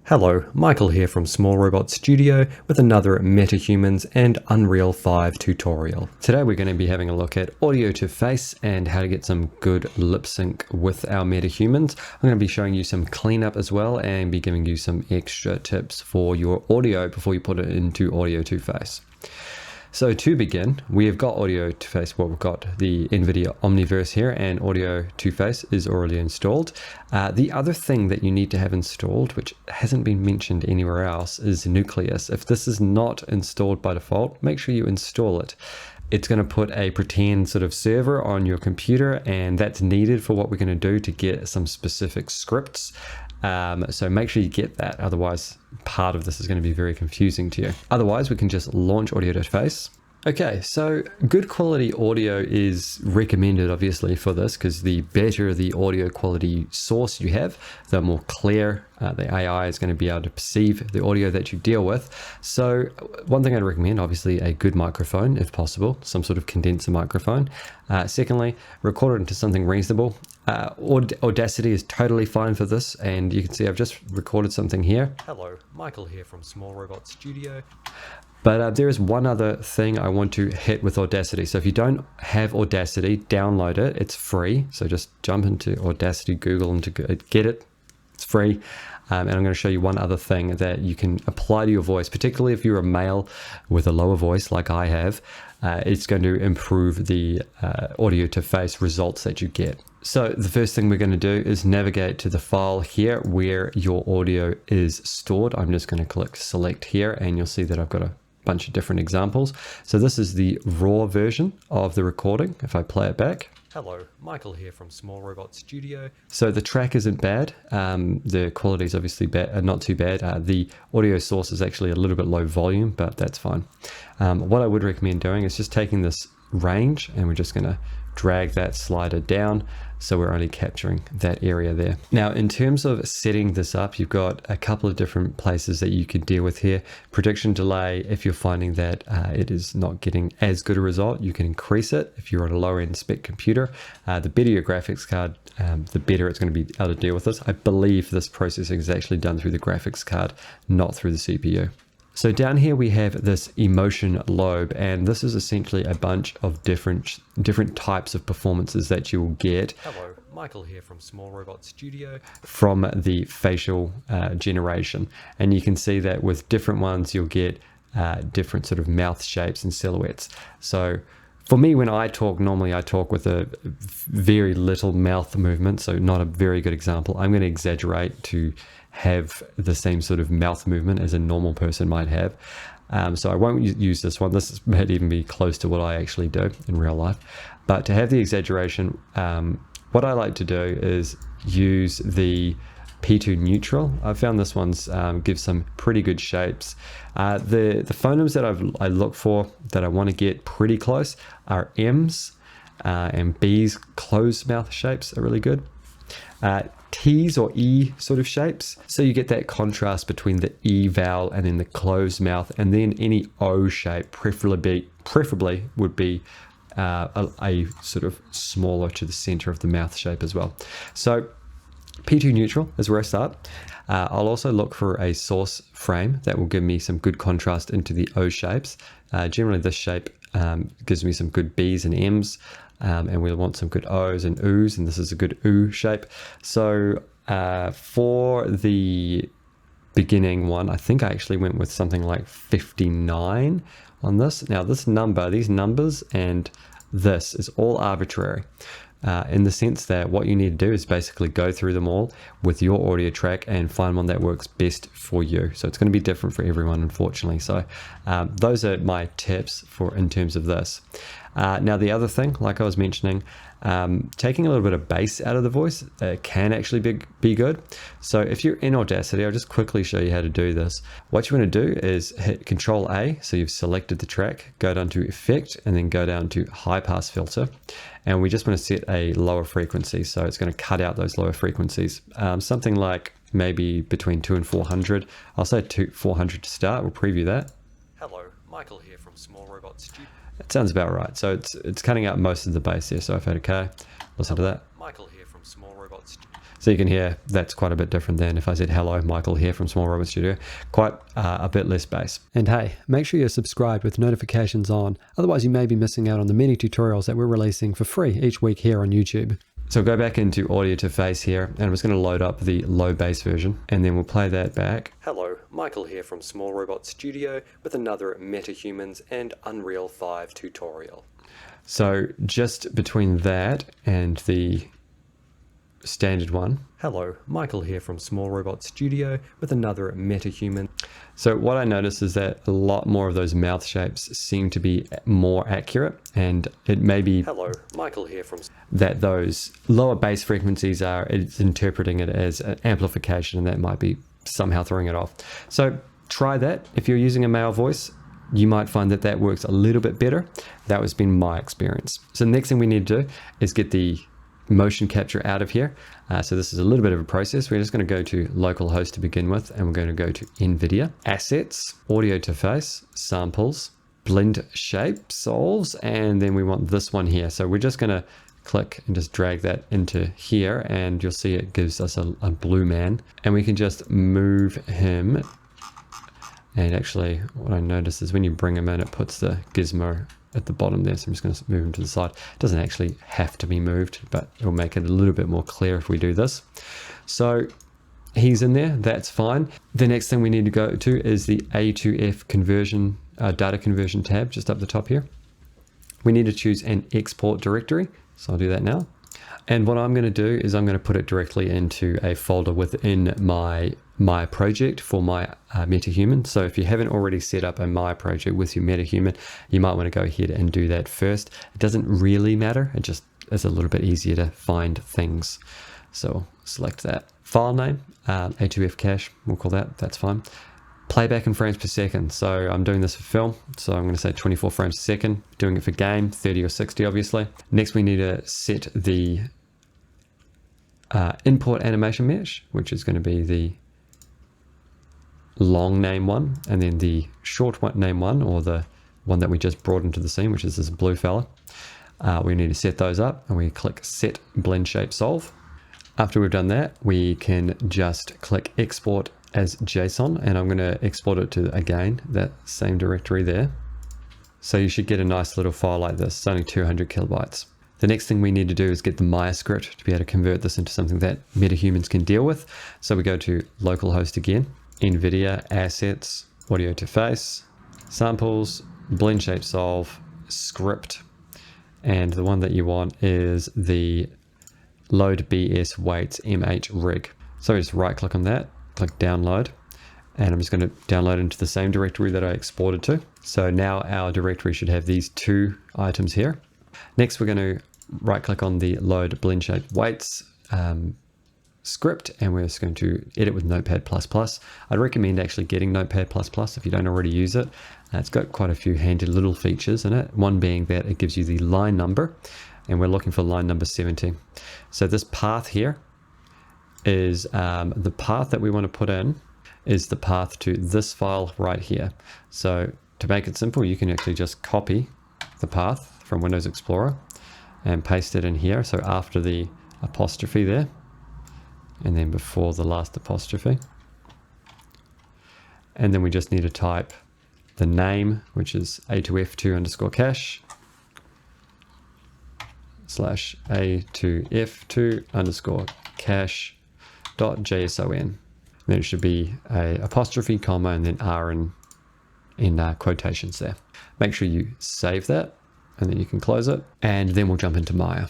Hello, Michael here from Small Robot Studio with another Metahumans and Unreal 5 tutorial. Today we're going to be having a look at Audio2Face and how to get some good lip sync with our Metahumans. I'm going to be showing you some cleanup as well and be giving you some extra tips for your audio before you put it into Audio2Face. So to begin, we have got Audio2Face. Well, we've got the NVIDIA Omniverse here, and Audio2Face is already installed. The other thing that you need to have installed, which hasn't been mentioned anywhere else, is Nucleus. If this is not installed by default, make sure you install it. It's going to put a pretend sort of server on your computer, and that's needed for what we're going to do to get some specific scripts. So make sure you get that, otherwise part of this is going to be very confusing to you. Otherwise, we can just launch Audio2Face. Okay, so good quality audio is recommended obviously for this, because the better the audio quality source you have, the more clear the AI is going to be able to perceive the audio that you deal with. So one thing I'd recommend, obviously a good microphone if possible, some sort of condenser microphone. Secondly, record it into something reasonable. Audacity is totally fine for this, and you can see I've just recorded something here. Hello, Michael here from Small Robot Studio. But there is one other thing I want to hit with Audacity. So if you don't have Audacity, download it. It's free. So just jump into Audacity, Google, and to get it. It's free. And I'm going to show you one other thing that you can apply to your voice, particularly if you're a male with a lower voice like I have. It's going to improve the Audio2Face results that you get. So the first thing we're going to do is navigate to the file here where your audio is stored. I'm just going to click select here, and you'll see that I've got a bunch of different examples. So this is the raw version of the recording. If I play it back. Hello, Michael here from Small Robot Studio. So the track isn't bad. The quality is obviously not too bad. The audio source is actually a little bit low volume, but that's fine. What I would recommend doing is just taking this range, and we're just going to drag that slider down so we're only capturing that area there. Now in terms of setting this up, you've got a couple of different places that you can deal with here. Prediction delay, if you're finding that it is not getting as good a result, you can increase it if you're on a lower end spec computer. The better your graphics card, the better it's going to be able to deal with this. I believe this processing is actually done through the graphics card, not through the CPU. So down here we have this emotion lobe, and this is essentially a bunch of different types of performances that you will get. Hello, Michael here from Small Robot Studio. From the facial generation, and you can see that with different ones you'll get different sort of mouth shapes and silhouettes. So for me, when I talk, normally I talk with a very little mouth movement, so not a very good example. I'm going to exaggerate to have the same sort of mouth movement as a normal person might have. So I won't use this one. This might even be close to what I actually do in real life. But to have the exaggeration, what I like to do is use the P2 neutral. I found this one's gives some pretty good shapes. The phonemes that I look for that I want to get pretty close are M's and B's. Closed mouth shapes are really good. T's or E sort of shapes, so you get that contrast between the E vowel and then the closed mouth, and then any O shape preferably would be a sort of smaller to the center of the mouth shape as well. So P2 neutral is where I start. I'll also look for a source frame that will give me some good contrast into the O shapes. Generally this shape gives me some good B's and M's. And we'll want some good O's and Oo's, and this is a good Oo shape. So for the beginning one, I think I actually went with something like 59 on this. Now these numbers and this is all arbitrary in the sense that what you need to do is basically go through them all with your audio track and find one that works best for you. So it's going to be different for everyone, unfortunately. So those are my tips in terms of this. Now the other thing, like I was mentioning, taking a little bit of bass out of the voice can actually be good. So if you're in Audacity, I'll just quickly show you how to do this. What you want to do is hit Control A, so you've selected the track, go down to Effect, and then go down to High Pass Filter. And we just want to set a lower frequency, so it's going to cut out those lower frequencies. Something like maybe between 200 and 400. I'll say 400 to start. We'll preview that. Hello, Michael here from Small Robot Studio. That sounds about right. So it's cutting out most of the bass here. So if I hit OK, listen to that. Michael here from Small Robot Studio. So you can hear that's quite a bit different than if I said, hello, Michael here from Small Robot Studio. Quite a bit less bass. And hey, make sure you're subscribed with notifications on. Otherwise you may be missing out on the many tutorials that we're releasing for free each week here on YouTube. So go back into Audio2Face here, and I'm just going to load up the low bass version, and then we'll play that back. Hello, Michael here from Small Robot Studio with another Metahumans and Unreal 5 tutorial. So just between that and the standard one. Hello, Michael here from Small Robot Studio with another Metahuman. So what I noticed is that a lot more of those mouth shapes seem to be more accurate, and it may be hello, Michael here from that those lower bass frequencies it's interpreting it as an amplification, and that might be somehow throwing it off. So try that. If you're using a male voice, you might find that that works a little bit better. That has been my experience. So the next thing we need to do is get the motion capture out of here. So this is a little bit of a process. We're just going to go to localhost to begin with, and we're going to go to NVIDIA, Assets, Audio2Face, Samples, Blend Shape, Solves, and then we want this one here. So we're just going to click and just drag that into here, and you'll see it gives us a blue man, and we can just move him. And actually what I noticed is when you bring him in, it puts the gizmo at the bottom there. So I'm just going to move him to the side. It doesn't actually have to be moved, but it'll make it a little bit more clear if we do this. So he's in there, that's fine. The next thing we need to go to is the A2F conversion, data conversion tab just up the top here. We need to choose an export directory. So I'll do that now. And what I'm going to do is I'm going to put it directly into a folder within my project for my Metahuman. So if you haven't already set up a My project with your Metahuman, you might want to go ahead and do that first. It doesn't really matter. It just is a little bit easier to find things. So select that. File name, A2F cache, we'll call that. That's fine. Playback in frames per second. So I'm doing this for film. So I'm going to say 24 frames a second. Doing it for game, 30 or 60 obviously. Next we need to set the import animation mesh, which is going to be the long name one, and then the short name one, or the one that we just brought into the scene, which is this blue fella. We need to set those up, and we click Set Blend Shape Solve. After we've done that, we can just click Export as JSON, and I'm going to export it to, again, that same directory there. So you should get a nice little file like this. It's only 200 kilobytes. The next thing we need to do is get the Maya script to be able to convert this into something that Metahumans can deal with. So we go to localhost again, NVIDIA, Assets, Audio2Face, Samples, Blend Shape Solve, Script, and the one that you want is the Load BS Weights MH Rig. So just right click on that, click Download, and I'm just going to download into the same directory that I exported to. So now our directory should have these two items here. Next, we're going to right click on the Load Blend Shape Weights script, and we're just going to edit with Notepad++. I'd recommend actually getting Notepad++ if you don't already use it. It's got quite a few handy little features in it. One being that it gives you the line number, and we're looking for line number 70. So this path here is the path that we want to put in is the path to this file right here. So to make it simple, you can actually just copy the path from Windows Explorer and paste it in here. So after the apostrophe there, and then before the last apostrophe. And then we just need to type the name, which is A2F2_cache / A2F2_cache.json. Then it should be a apostrophe, comma, and then R in quotations there. Make sure you save that, and then you can close it, and then we'll jump into Maya.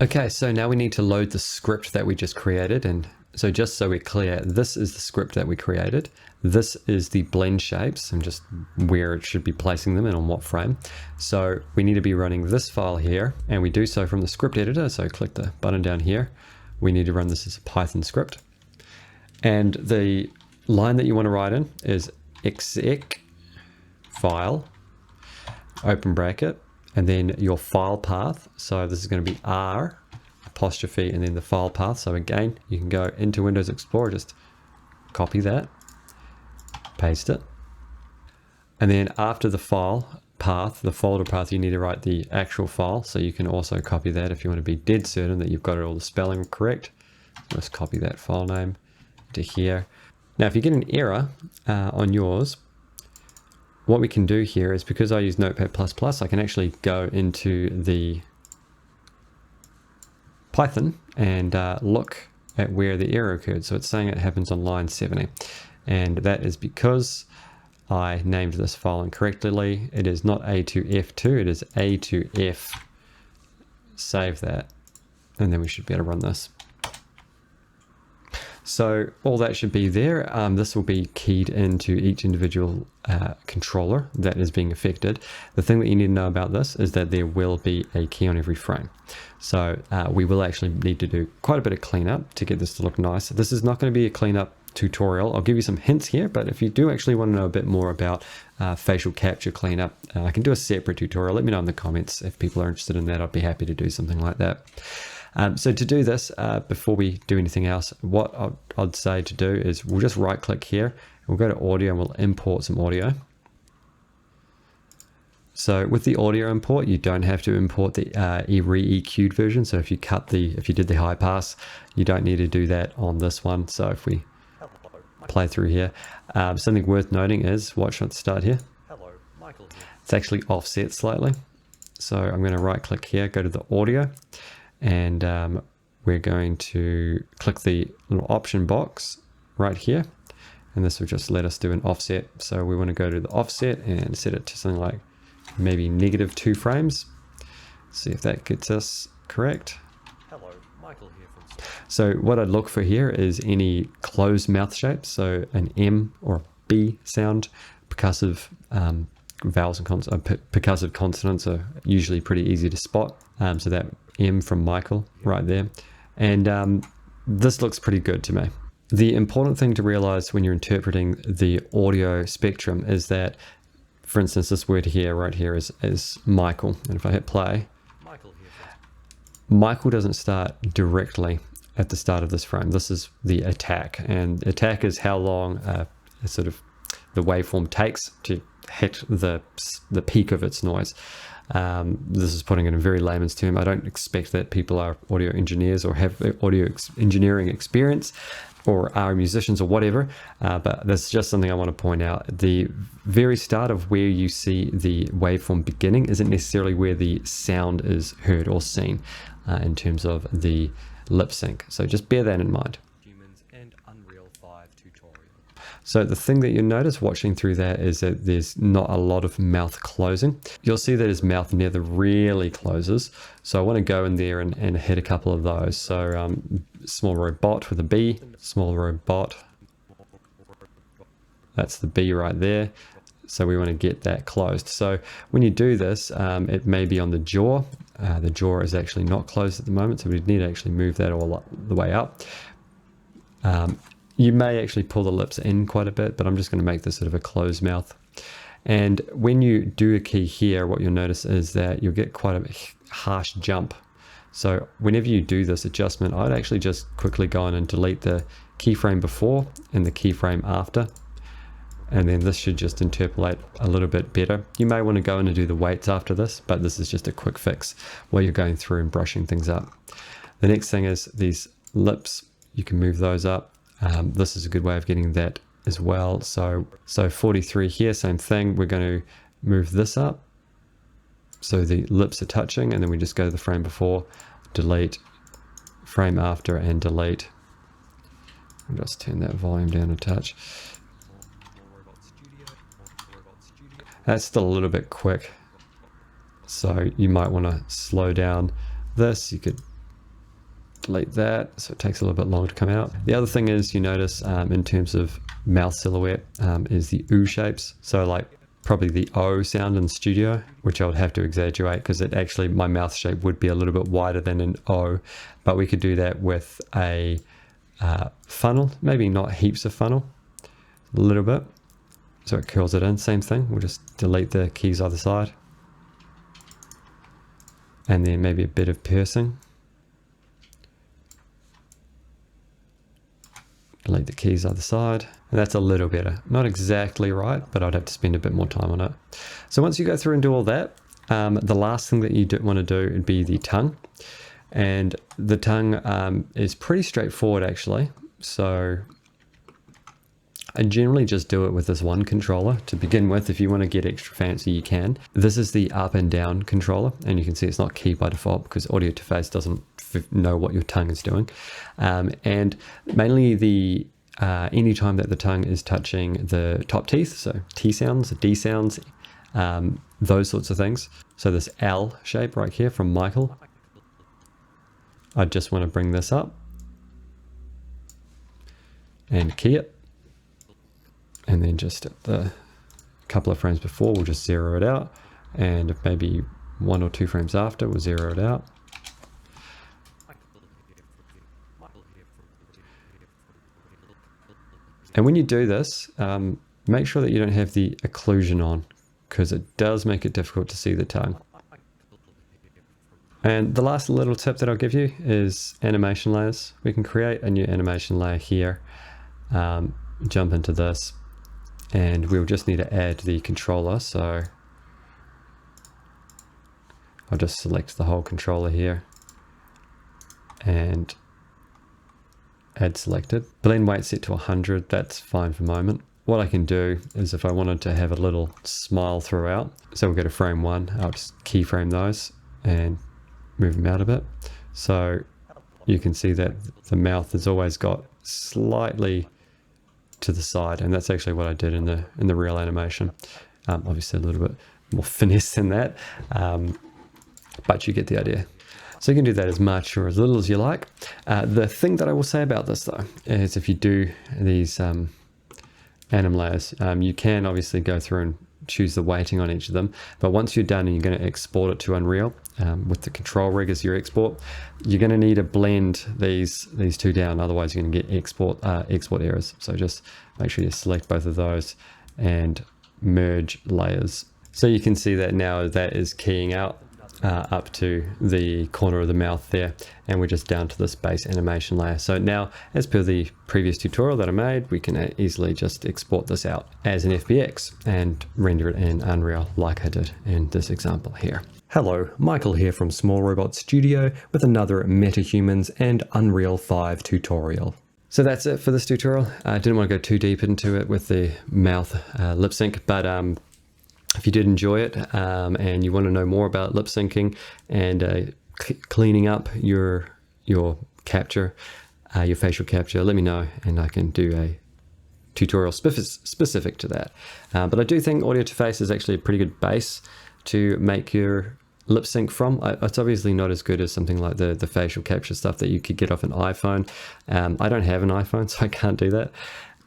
Okay, so now we need to load the script that we just created. And so just so we're clear, this is the script that we created. This is the blend shapes and just where it should be placing them and on what frame. So we need to be running this file here, and we do so from the script editor. So click the button down here. We need to run this as a Python script. And the line that you want to write in is execfile, open bracket, and then your file path. So this is going to be R apostrophe and then the file path. So again, you can go into Windows Explorer, just copy that, paste it. And then after the file path, the folder path, you need to write the actual file. So you can also copy that if you want to be dead certain that you've got all the spelling correct. Let's copy that file name to here. Now, if you get an error on yours, what we can do here is, because I use Notepad++, I can actually go into the Python and look at where the error occurred. So it's saying it happens on line 70. And that is because I named this file incorrectly. It is not A2F2, it is A2F. Save that. And then we should be able to run this. So all that should be there. This will be keyed into each individual controller that is being affected. The thing that you need to know about this is that there will be a key on every frame. So we will actually need to do quite a bit of cleanup to get this to look nice. This is not going to be a cleanup tutorial. I'll give you some hints here, but if you do actually want to know a bit more about facial capture cleanup, I can do a separate tutorial. Let me know in the comments if people are interested in that. I'd be happy to do something like that. So to do this, before we do anything else, what I'd say to do is we'll just right click here, we'll go to audio and we'll import some audio. So with the audio import, you don't have to import the re-EQ'd version. So if you did the high pass, you don't need to do that on this one. So if we play through here, something worth noting is, watch at the start here. Hello, Michael here. It's actually offset slightly. So I'm going to right click here, go to the audio, and we're going to click the little option box right here, and this will just let us do an offset. So we want to go to the offset and set it to something like maybe -2 frames. See if that gets us correct. Hello, Michael here from Store. So what I'd look for here is any closed mouth shape, so an M or a B sound. Percussive vowels and percussive consonants are usually pretty easy to spot. So that M from Michael right there. And this looks pretty good to me. The important thing to realize when you're interpreting the audio spectrum is that, for instance, this word here, right here, is Michael. And if I hit play, Michael doesn't start directly at the start of this frame. This is the attack. And attack is how long sort of the waveform takes to hit the peak of its noise. This is putting it in a very layman's term. I don't expect that people are audio engineers or have audio engineering experience or are musicians or whatever, but that's just something I want to point out. The very start of where you see the waveform beginning isn't necessarily where the sound is heard or seen in terms of the lip sync. So just bear that in mind. And Unreal 5 tutorial. So the thing that you notice watching through that is that there's not a lot of mouth closing. You'll see that his mouth never really closes. So I want to go in there and hit a couple of those. So small robot with a B, small robot. That's the B right there. So we want to get that closed. So when you do this, it may be on the jaw. The jaw is actually not closed at the moment, so we need to actually move that all the way up. You may actually pull the lips in quite a bit, but I'm just going to make this sort of a closed mouth. And when you do a key here, what you'll notice is that you'll get quite a harsh jump. So whenever you do this adjustment, I'd actually just quickly go in and delete the keyframe before and the keyframe after. And then this should just interpolate a little bit better. You may want to go in and do the weights after this, but this is just a quick fix while you're going through and brushing things up. The next thing is these lips, you can move those up. This is a good way of getting that as well. So 43 here, same thing. We're going to move this up so the lips are touching, and then we just go to the frame before, delete, frame after, and delete. I'll just turn that volume down a touch. That's still a little bit quick, so you might want to slow down this. You could delete that so it takes a little bit longer to come out. The other thing is, you notice in terms of mouth silhouette is the ooh shapes. So like probably the O sound in studio, which I would have to exaggerate because it actually, my mouth shape would be a little bit wider than an O, but we could do that with a funnel, maybe not heaps of funnel, a little bit. So it curls it in, same thing. We'll just delete the keys either side. And then maybe a bit of piercing. Delete the keys either side. And that's a little better. Not exactly right, but I'd have to spend a bit more time on it. So once you go through and do all that, the last thing that you want to do would be the tongue. And the tongue is pretty straightforward actually. So I generally just do it with this one controller to begin with. If you want to get extra fancy, you can. This is the up and down controller, and you can see it's not key by default because Audio2Face doesn't know what your tongue is doing. And mainly the anytime that the tongue is touching the top teeth, so T sounds, D sounds, those sorts of things. So this L shape right here from Michael, I just want to bring this up and key it. And then just at the couple of frames before, we'll just zero it out. And maybe 1 or 2 frames after, we'll zero it out. And when you do this, make sure that you don't have the occlusion on, because it does make it difficult to see the tongue. And the last little tip that I'll give you is animation layers. We can create a new animation layer here, jump into this, and we'll just need to add the controller. So I'll just select the whole controller here and add selected. Blend weight set to 100, that's fine for the moment. What I can do is if I wanted to have a little smile throughout, so we'll go to frame 1, I'll just keyframe those and move them out a bit. So you can see that the mouth has always got slightly to the side, and that's actually what I did in the real animation. Obviously a little bit more finesse than that, but you get the idea. So you can do that as much or as little as you like. The thing that I will say about this though is if you do these anim layers, you can obviously go through and choose the weighting on each of them, but once you're done and you're going to export it to Unreal with the control rig as your export, you're going to need to blend these two down, otherwise you're going to get export errors. So just make sure you select both of those and merge layers. So you can see that now that is keying out up to the corner of the mouth there, and we're just down to this base animation layer. So now, as per the previous tutorial that I made, we can easily just export this out as an FBX and render it in Unreal like I did in this example here. Hello, Michael here from Small Robot Studio with another Metahumans and Unreal 5 tutorial. So that's it for this tutorial. I didn't want to go too deep into it with the mouth lip sync, but if you did enjoy it and you want to know more about lip syncing and cleaning up your capture, your facial capture, let me know and I can do a tutorial specific to that. But I do think Audio2Face is actually a pretty good base to make your lip sync from. It's obviously not as good as something like the facial capture stuff that you could get off an iPhone. I don't have an iPhone, so I can't do that.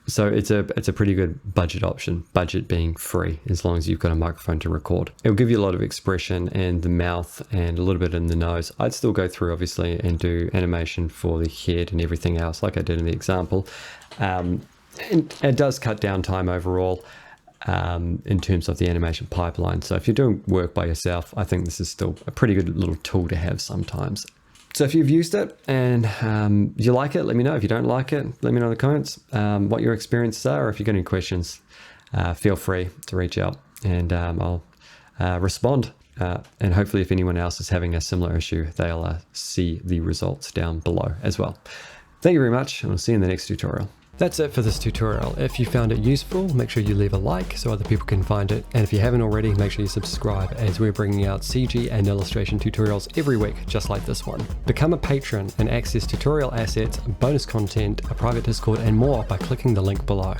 So it's a pretty good budget option, budget being free, as long as you've got a microphone to record. It'll give you a lot of expression in the mouth and a little bit in the nose. I'd still go through obviously and do animation for the head and everything else like I did in the example. And it does cut down time overall in terms of the animation pipeline. So if you're doing work by yourself, I think this is still a pretty good little tool to have sometimes. So if you've used it and you like it, let me know. If you don't like it, let me know in the comments what your experiences are, or if you've got any questions, feel free to reach out and I'll respond. And hopefully if anyone else is having a similar issue, they'll see the results down below as well. Thank you very much, and we'll see you in the next tutorial. That's it for this tutorial. If you found it useful, make sure you leave a like so other people can find it. And if you haven't already, make sure you subscribe, as we're bringing out CG and illustration tutorials every week, just like this one. Become a patron and access tutorial assets, bonus content, a private Discord, and more by clicking the link below.